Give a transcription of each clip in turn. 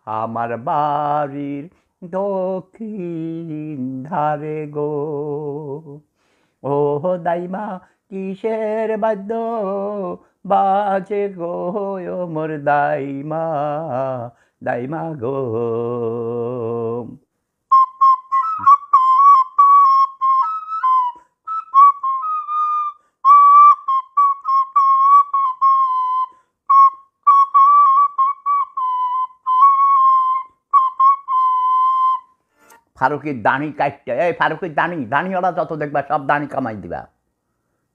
আমার বাড়ির দক্ষিণ ধারে গো। ও দাইমা কিসের বাদ্য বাজে গো, ও মোর দাইমা, দাইমা গো। ফারুকির দানি কাটতে, এই ফারুকির দানিওয়ালা যত দেখবা সব দানি কামাই দিবা।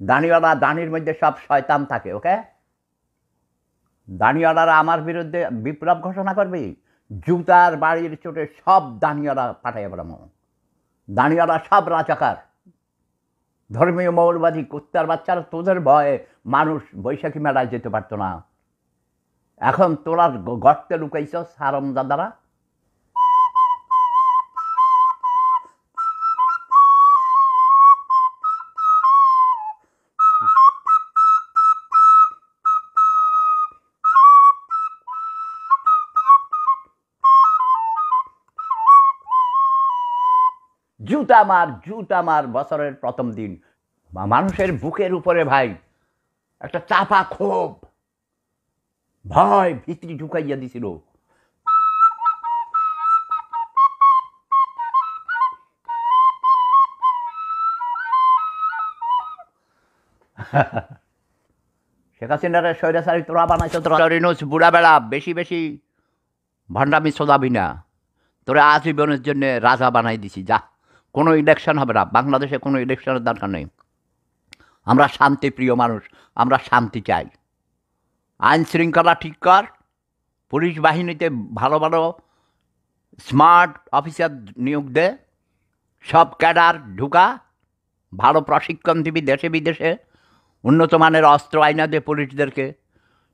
দানিওয়ালা দানির মধ্যে সব শয়তান থাকে, ওকে? দানিওয়ালারা আমার বিরুদ্ধে বিপ্লব ঘোষণা করবি, জুতার বাড়ির চোটে সব দানিওয়ালা পাঠাইয়া বেড়ামো। দানিওয়ালা সব রাজাকার, ধর্মীয় মৌলবাদী কুত্তার বাচ্চারা। তোদের ভয়ে মানুষ বৈশাখী মেলায় যেতে পারতো না, এখন তোরা গর্তে লুকাইছ হারামজাদারা। জুতা মার বছরের প্রথম দিন মানুষের বুকের উপরে ভাই একটা চাপা ক্ষোভ, ভয় ভিতরি ঢুকাইয়া দিছিল। শেখ হাসিনার স্বৈরাচারী তোরা বানাইছ, তোরা বুড়া বেড়া বেশি বেশি ভণ্ডামি সোদাবি না, তোরা আজীবনের জন্য রাজা বানাই দিছি। যা, কোনো ইলেকশন হবে না বাংলাদেশে, কোনো ইলেকশনের দরকার নেই। আমরা শান্তিপ্রিয় মানুষ, আমরা শান্তি চাই। আইন শৃঙ্খলা ঠিক কর, পুলিশ বাহিনীতে ভালো ভালো স্মার্ট অফিসার নিয়োগ দে, সব ক্যাডার ঢুকা, ভালো প্রশিক্ষণ দিবি দেশে বিদেশে, উন্নত মানের অস্ত্র আইনা দে পুলিশদেরকে,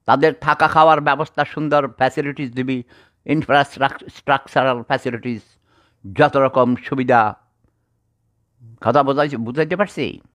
তাদের থাকা খাওয়ার ব্যবস্থা সুন্দর ফ্যাসিলিটিস দিবি, ইনফ্রাস্ট্রাকচারাল ফ্যাসিলিটিস, যত রকম সুবিধা। কথা বুঝাইতে পারছি?